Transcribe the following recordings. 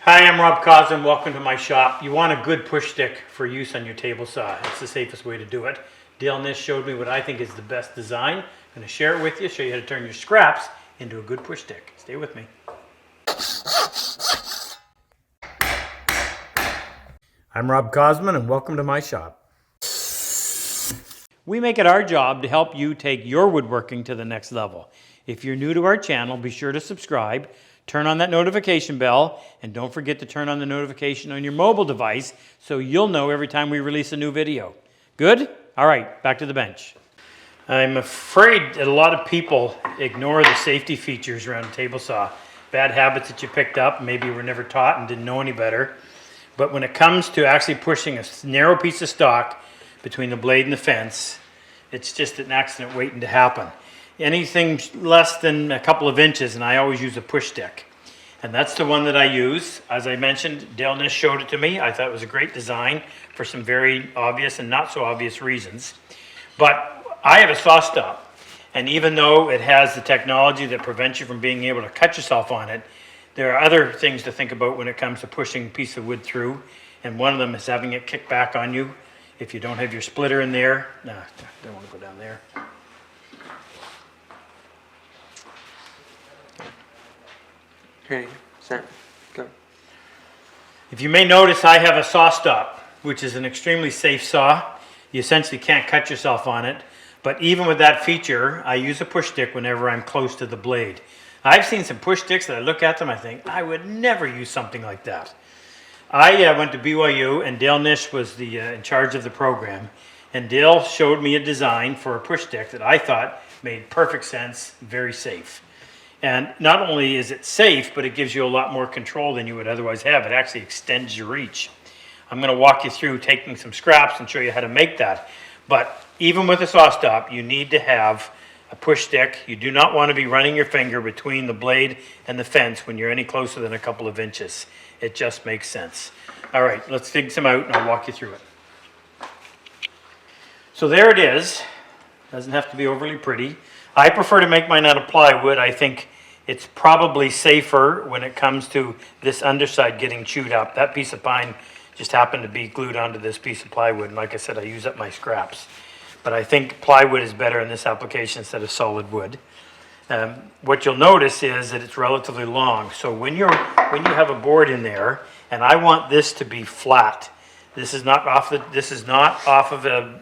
Hi, I'm Rob Cosman. Welcome to my shop. You want a good push stick for use on your table saw. It's the safest way to do it. Dale Nish showed me what I think is the best design. I'm going to share it with you, show you how to turn your scraps into a good push stick. Stay with me. I'm Rob Cosman and welcome to my shop. We make it our job to help you take your woodworking to the next level. If you're new to our channel, be sure to subscribe. Turn on that notification bell, and don't forget to turn on the notification on your mobile device so you'll know every time we release a new video. Good? All right, back to the bench. I'm afraid that a lot of people ignore the safety features around a table saw. Bad habits that you picked up, maybe you were never taught and didn't know any better. But when it comes to actually pushing a narrow piece of stock between the blade and the fence, it's just an accident waiting to happen. Anything less than a couple of inches, and I always use a push stick. And that's the one that I use. As I mentioned, Dale Nish showed it to me. I thought it was a great design for some very obvious and not so obvious reasons. But I have a saw stop, and even though it has the technology that prevents you from being able to cut yourself on it, there are other things to think about when it comes to pushing a piece of wood through, and one of them is having it kick back on you if you don't have your splitter in there. No, I don't want to go down there. Okay, set, go. If you may notice, I have a saw stop, which is an extremely safe saw. You essentially can't cut yourself on it, but even with that feature, I use a push stick whenever I'm close to the blade. I've seen some push sticks that I look at them, I think, I would never use something like that. I went to BYU, and Dale Nish was in charge of the program, and Dale showed me a design for a push stick that I thought made perfect sense, very safe. And not only is it safe, but it gives you a lot more control than you would otherwise have. It actually extends your reach. I'm going to walk you through taking some scraps and show you how to make that. But even with a saw stop, you need to have a push stick. You do not want to be running your finger between the blade and the fence when you're any closer than a couple of inches. It just makes sense. All right, let's dig some out and I'll walk you through it. So there it is. Doesn't have to be overly pretty. I prefer to make mine out of plywood. I think it's probably safer when it comes to this underside getting chewed up. That piece of pine just happened to be glued onto this piece of plywood. And like I said, I use up my scraps. But I think plywood is better in this application instead of solid wood. What you'll notice is that it's relatively long. So when you have a board in there, and I want this to be flat. This is not off of a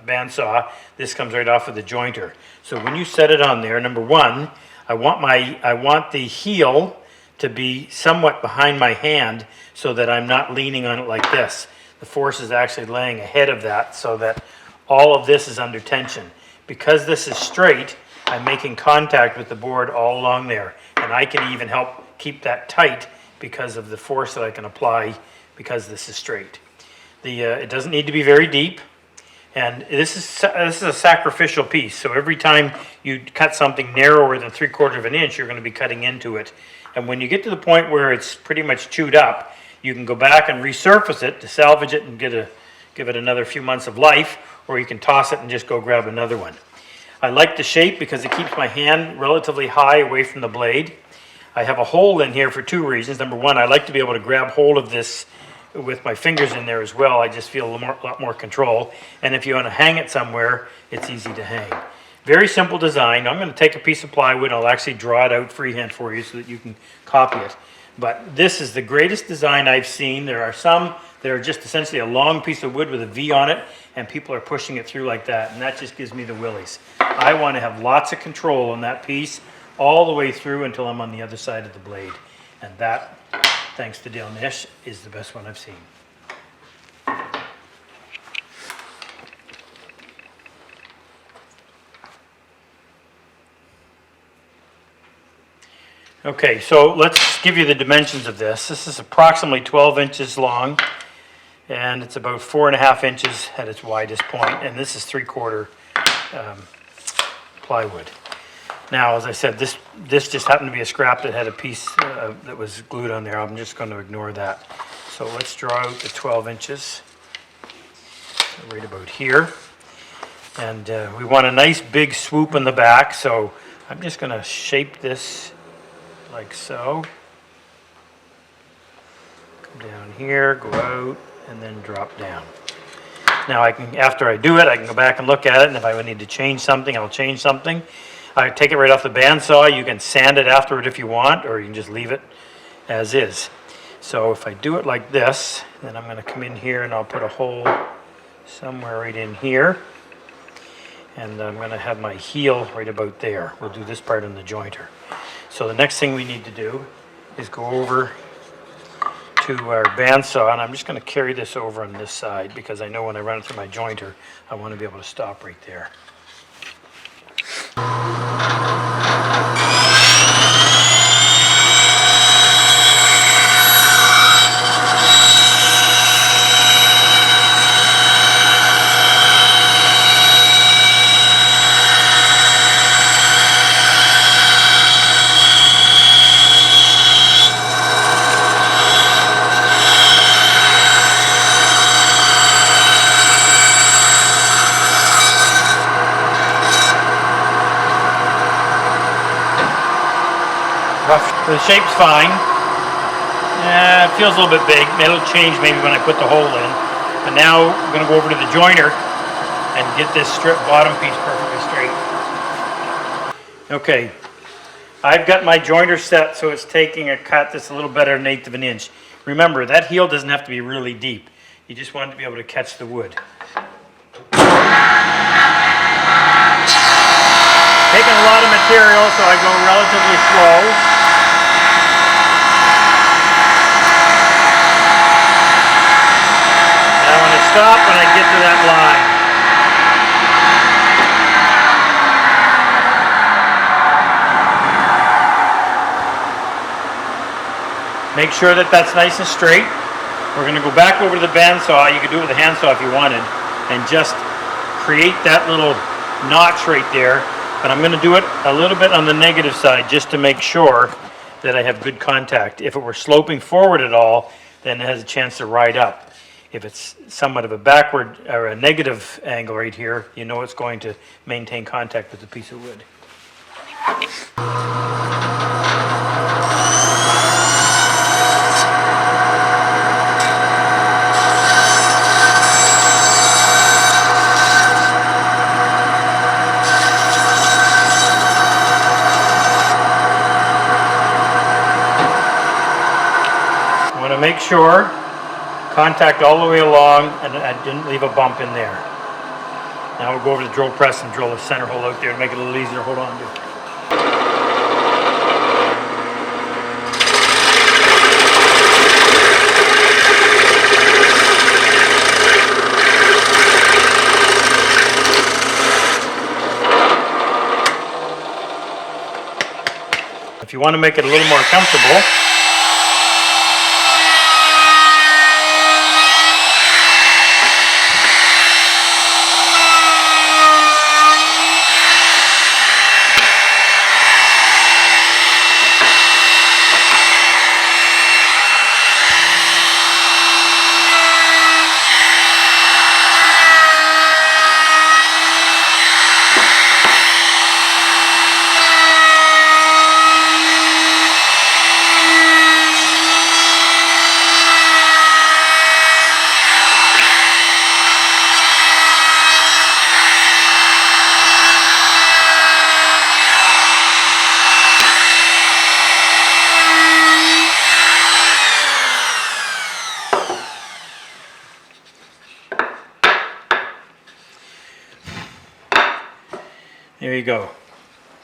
bandsaw. This comes right off of the jointer. So when you set it on there, number one, I want the heel to be somewhat behind my hand so that I'm not leaning on it like this. The force is actually laying ahead of that so that all of this is under tension. Because this is straight, I'm making contact with the board all along there. And I can even help keep that tight because of the force that I can apply because this is straight. It doesn't need to be very deep. And this is a sacrificial piece. So every time you cut something narrower than 3/4 of an inch, you're going to be cutting into it. And when you get to the point where it's pretty much chewed up, you can go back and resurface it to salvage it and give it another few months of life, or you can toss it and just go grab another one. I like the shape because it keeps my hand relatively high away from the blade. I have a hole in here for two reasons. Number one, I like to be able to grab hold of this with my fingers in there as well. I just feel a lot more control. And if you want to hang it somewhere, it's easy to hang. Very simple design. I'm going to take a piece of plywood. I'll actually draw it out freehand for you so that you can copy it. But this is the greatest design I've seen. There are some that are just essentially a long piece of wood with a V on it, and people are pushing it through like that, and that just gives me the willies. I want to have lots of control on that piece all the way through until I'm on the other side of the blade. And that, thanks to Dale Nish, is the best one I've seen. Okay, so let's give you the dimensions of this. This is approximately 12 inches long, and it's about 4.5 inches at its widest point, and this is 3/4 plywood. Now, as I said, this just happened to be a scrap that had a piece that was glued on there. I'm just going to ignore that. So let's draw out the 12 inches, right about here. And we want a nice big swoop in the back, so I'm just going to shape this like so. down here, go out, and then drop down. Now I can, after I do it, I can go back and look at it, and if I would need to change something, I'll change something. I take it right off the bandsaw. You can sand it afterward if you want, or you can just leave it as is. So if I do it like this, then I'm going to come in here and I'll put a hole somewhere right in here. And I'm going to have my heel right about there. We'll do this part in the jointer. So the next thing we need to do is go over to our bandsaw, and I'm just going to carry this over on this side because I know when I run it through my jointer, I want to be able to stop right there. The shape's fine. It feels a little bit big. It'll change maybe when I put the hole in. But now I'm going to go over to the joiner and get this strip bottom piece perfectly straight. Okay, I've got my jointer set so it's taking a cut that's a little better than 1/8 of an inch. Remember, that heel doesn't have to be really deep. You just want it to be able to catch the wood. Taking a lot of material, so I go relatively slow. Stop when I get to that line. Make sure that that's nice and straight. We're going to go back over to the bandsaw. You could do it with a handsaw if you wanted, and just create that little notch right there. But I'm going to do it a little bit on the negative side just to make sure that I have good contact. If it were sloping forward at all, then it has a chance to ride up. If it's somewhat of a backward or a negative angle right here, you know it's going to maintain contact with the piece of wood. I want to make sure contact all the way along, and I didn't leave a bump in there. Now we'll go over to the drill press and drill the center hole out there and make it a little easier to hold on to. If you want to make it a little more comfortable, there you go.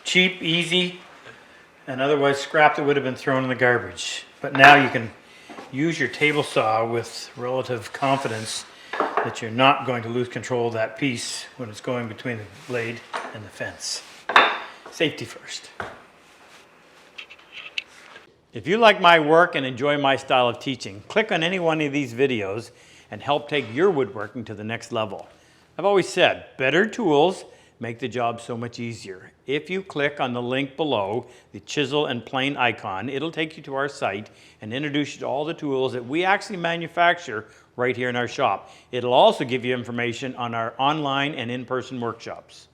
Cheap, easy, and otherwise scrap that would have been thrown in the garbage. But now you can use your table saw with relative confidence that you're not going to lose control of that piece when it's going between the blade and the fence. Safety first. If you like my work and enjoy my style of teaching, click on any one of these videos and help take your woodworking to the next level. I've always said, better tools make the job so much easier. If you click on the link below, the chisel and plane icon, it'll take you to our site and introduce you to all the tools that we actually manufacture right here in our shop. It'll also give you information on our online and in-person workshops.